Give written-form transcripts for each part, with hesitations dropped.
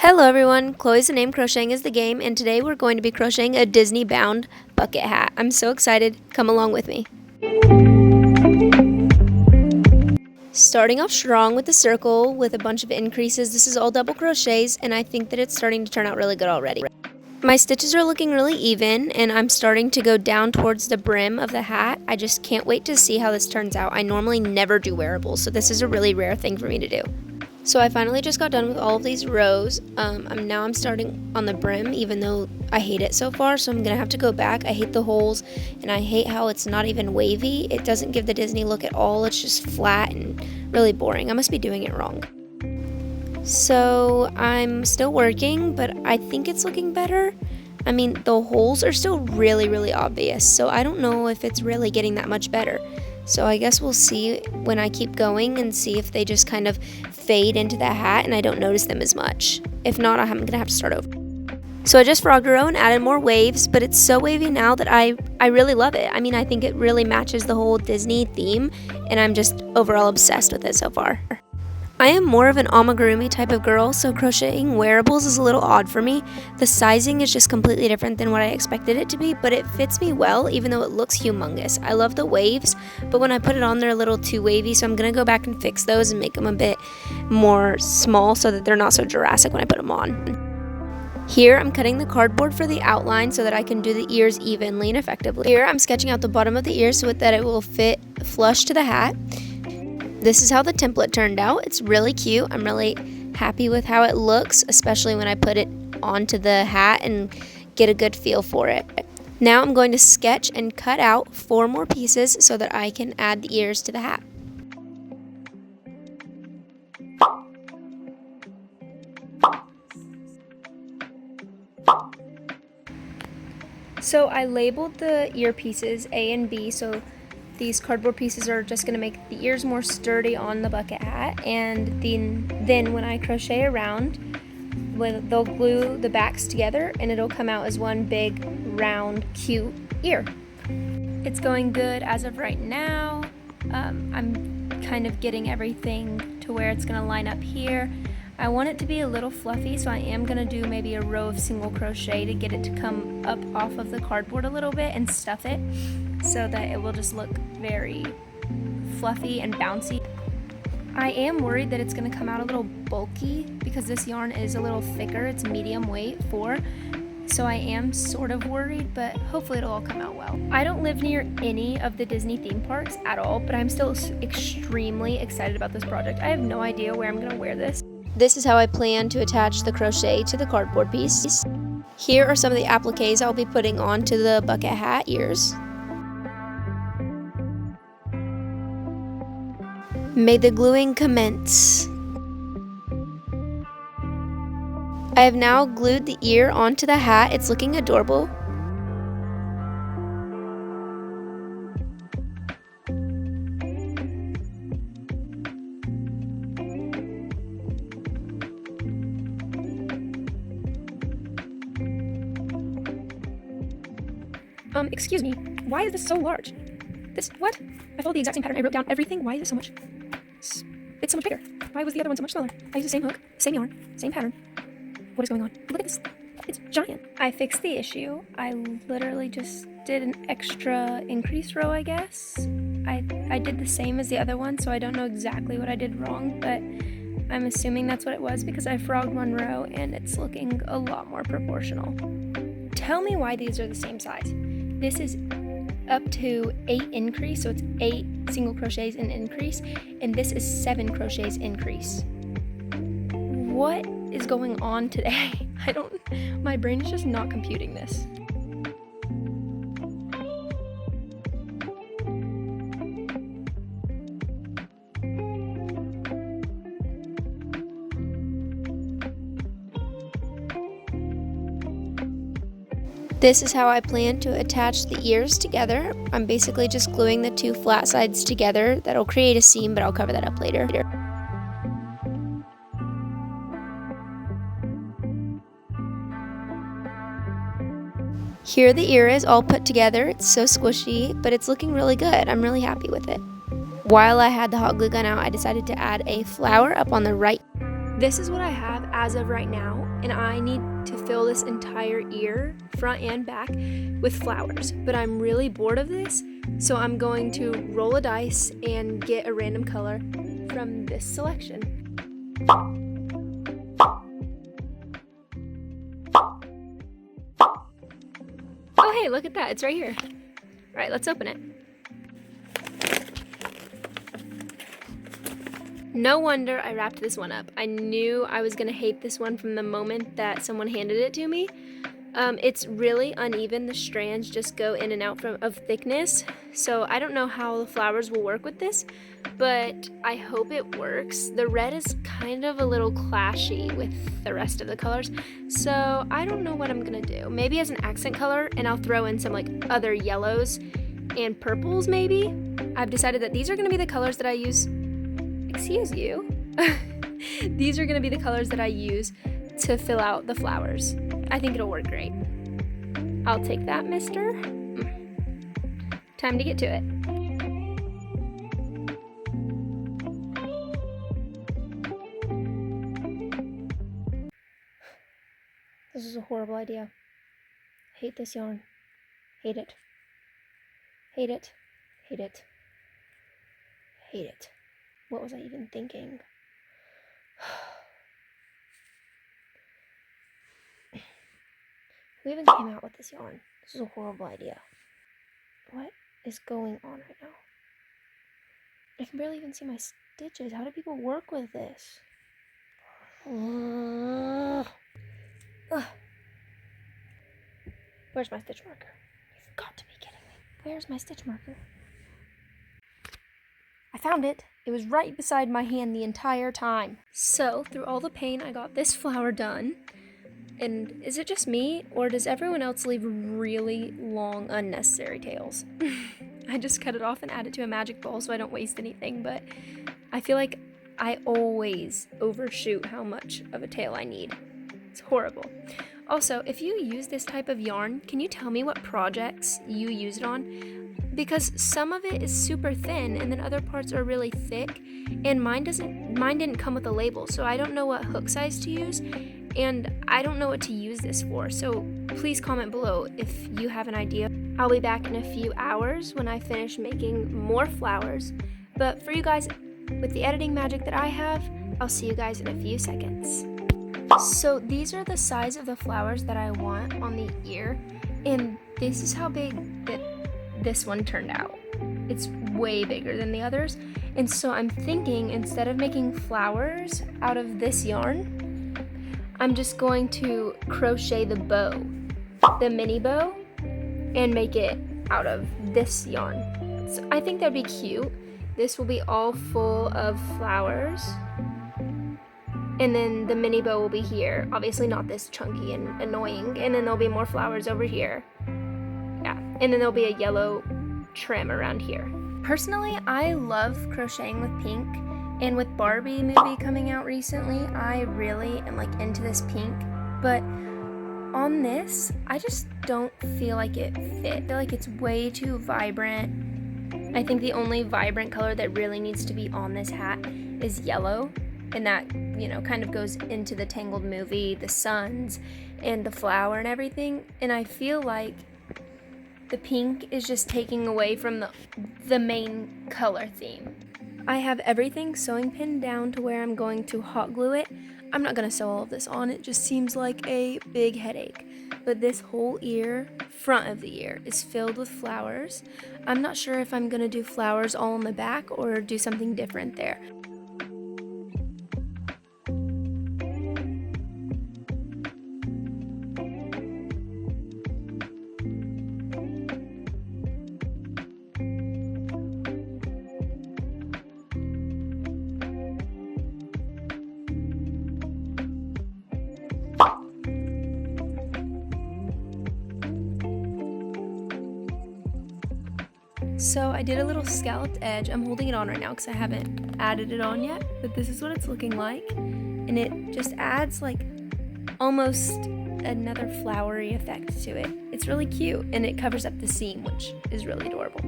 Hello everyone, Chloe's the name, crocheting is the game, and today we're going to be crocheting a Disney bound bucket hat. I'm so excited, come along with me. Starting off strong with the circle with a bunch of increases. This is all double crochets and I think that it's starting to turn out really good already. My stitches are looking really even and I'm starting to go down towards the brim of the hat. I just can't wait to see how this turns out. I normally never do wearables, so this is a really rare thing for me to do. So I finally just got done with all of these rows. I'm starting on the brim, even though I hate it so far, so I'm gonna have to go back. I hate the holes and I hate how it's not even wavy. It doesn't give the Disney look at all. It's just flat and really boring. I must be doing it wrong. So I'm still working, but I think it's looking better. I mean, the holes are still really obvious, so I don't know if it's really getting that much better. So I guess we'll see when I keep going and see if they just kind of fade into the hat and I don't notice them as much. If not, I'm gonna have to start over. So I just frogged a row and added more waves, but it's so wavy now that I really love it. I mean, I think it really matches the whole Disney theme and I'm just overall obsessed with it so far. I am more of an amigurumi type of girl, so crocheting wearables is a little odd for me. The sizing is just completely different than what I expected it to be, but it fits me well even though it looks humongous. I love the waves, but when I put it on they're a little too wavy, so I'm going to go back and fix those and make them a bit more small so that they're not so Jurassic when I put them on. Here I'm cutting the cardboard for the outline so that I can do the ears evenly and effectively. Here I'm sketching out the bottom of the ear so that it will fit flush to the hat. This is how the template turned out. It's really cute. I'm really happy with how it looks, especially when I put it onto the hat and get a good feel for it. Now I'm going to sketch and cut out 4 more pieces so that I can add the ears to the hat. So I labeled the ear pieces A and B, so these cardboard pieces are just going to make the ears more sturdy on the bucket hat, and then when I crochet around, they'll glue the backs together and it'll come out as one big, round, cute ear. It's going good as of right now. I'm kind of getting everything to where it's going to line up here. I want it to be a little fluffy, so I am going to do maybe a row of single crochet to get it to come up off of the cardboard a little bit and stuff it so that it will just look very fluffy and bouncy. I am worried that it's going to come out a little bulky because this yarn is a little thicker. It's medium weight 4, so I am sort of worried, but hopefully it'll all come out well. I don't live near any of the Disney theme parks at all, but I'm still extremely excited about this project. I have no idea where I'm going to wear this. This is how I plan to attach the crochet to the cardboard piece. Here are some of the appliques I'll be putting onto the bucket hat ears. May the gluing commence. I have now glued the ear onto the hat. It's looking adorable. Excuse me, why is this so large? What? I followed the exact same pattern. I wrote down everything. Why is it so much? It's so much bigger. Why was the other one so much smaller? I used the same hook, same yarn, same pattern. What is going on? Look at this. It's giant. I fixed the issue. I literally just did an extra increase row, I guess. I did the same as the other one, so I don't know exactly what I did wrong, but I'm assuming that's what it was because I frogged one row and it's looking a lot more proportional. Tell me why these are the same size. This is up to 8 increase, so it's 8 single crochets in increase, and this is 7 crochets increase. What is going on today? My brain is just not computing this. This is how I plan to attach the ears together. I'm basically just gluing the 2 flat sides together. That'll create a seam, but I'll cover that up later. Here the ear is all put together. It's so squishy, but it's looking really good. I'm really happy with it. While I had the hot glue gun out, I decided to add a flower up on the right. This is what I have as of right now, and I need to fill this entire ear, front and back, with flowers. But I'm really bored of this, so I'm going to roll a dice and get a random color from this selection. Oh hey, look at that, it's right here. All right, let's open it. No wonder I wrapped this one up. I knew I was gonna hate this one from the moment that someone handed it to me. It's really uneven. The strands just go in and out of thickness. So I don't know how the flowers will work with this, but I hope it works. The red is kind of a little clashy with the rest of the colors. So I don't know what I'm gonna do. Maybe as an accent color, and I'll throw in some like other yellows and purples maybe. I've decided that these are gonna be the colors that I use. Excuse you. These are gonna be the colors that I use to fill out the flowers. I think it'll work great. I'll take that, mister. Time to get to it. This is a horrible idea. Hate this yarn. Hate it. Hate it. Hate it. Hate it. What was I even thinking? Who even came out with this yarn? This is a horrible idea. What is going on right now? I can barely even see my stitches. How do people work with this? Ugh. Where's my stitch marker? You've got to be kidding me. Where's my stitch marker? I found it. It was right beside my hand the entire time. So, through all the pain, I got this flower done. And is it just me, or does everyone else leave really long, unnecessary tails? I just cut it off and add it to a magic ball so I don't waste anything, but I feel like I always overshoot how much of a tail I need. It's horrible. Also, if you use this type of yarn, can you tell me what projects you use it on? Because some of it is super thin and then other parts are really thick, and mine didn't come with a label, so I don't know what hook size to use. And I don't know what to use this for, so please comment below if you have an idea. I'll be back in a few hours when I finish making more flowers, but for you guys, with the editing magic that I have, I'll see you guys in a few seconds. So these are the size of the flowers that I want on the ear, and this is how big this one turned out. It's way bigger than the others, and so I'm thinking instead of making flowers out of this yarn, I'm just going to crochet the bow, the mini bow, and make it out of this yarn. So I think that'd be cute. This will be all full of flowers. And then the mini bow will be here. Obviously not this chunky and annoying. And then there'll be more flowers over here. Yeah, and then there'll be a yellow trim around here. Personally, I love crocheting with pink. And with Barbie movie coming out recently, I really am like into this pink, but on this, I just don't feel like it fit. I feel like it's way too vibrant. I think the only vibrant color that really needs to be on this hat is yellow, and that, you know, kind of goes into the Tangled movie, the suns, and the flower and everything, and I feel like the pink is just taking away from the main color theme. I have everything sewing pinned down to where I'm going to hot glue it. I'm not going to sew all of this on, it just seems like a big headache. But this whole ear, front of the ear, is filled with flowers. I'm not sure if I'm going to do flowers all on the back or do something different there. So I did a little scalloped edge. I'm holding it on right now because I haven't added it on yet, but this is what it's looking like. And it just adds like almost another flowery effect to it. It's really cute, and it covers up the seam, which is really adorable.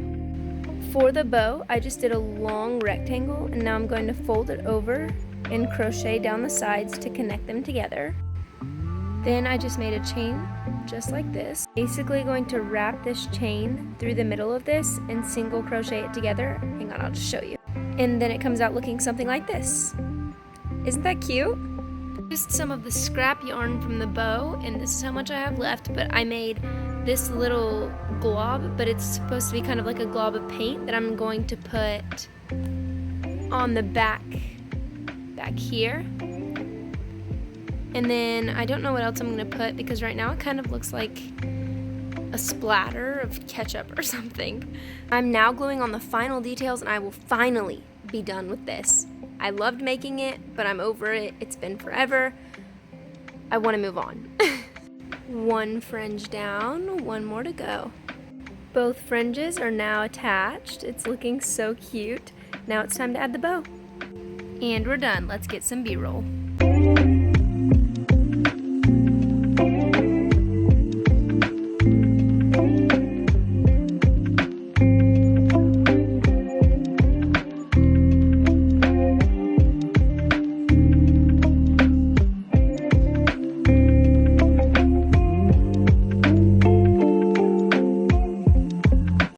For the bow, I just did a long rectangle, and now I'm going to fold it over and crochet down the sides to connect them together. Then I just made a chain just like this. Basically going to wrap this chain through the middle of this and single crochet it together. Hang on, I'll just show you. And then it comes out looking something like this. Isn't that cute? Just some of the scrap yarn from the bow, and this is how much I have left, but I made this little glob, but it's supposed to be kind of like a glob of paint that I'm going to put on the back here. And then I don't know what else I'm going to put, because right now it kind of looks like a splatter of ketchup or something. I'm now gluing on the final details, and I will finally be done with this. I loved making it, but I'm over it. It's been forever. I want to move on. One fringe down, one more to go. Both fringes are now attached. It's looking so cute. Now it's time to add the bow. And we're done. Let's get some B-roll.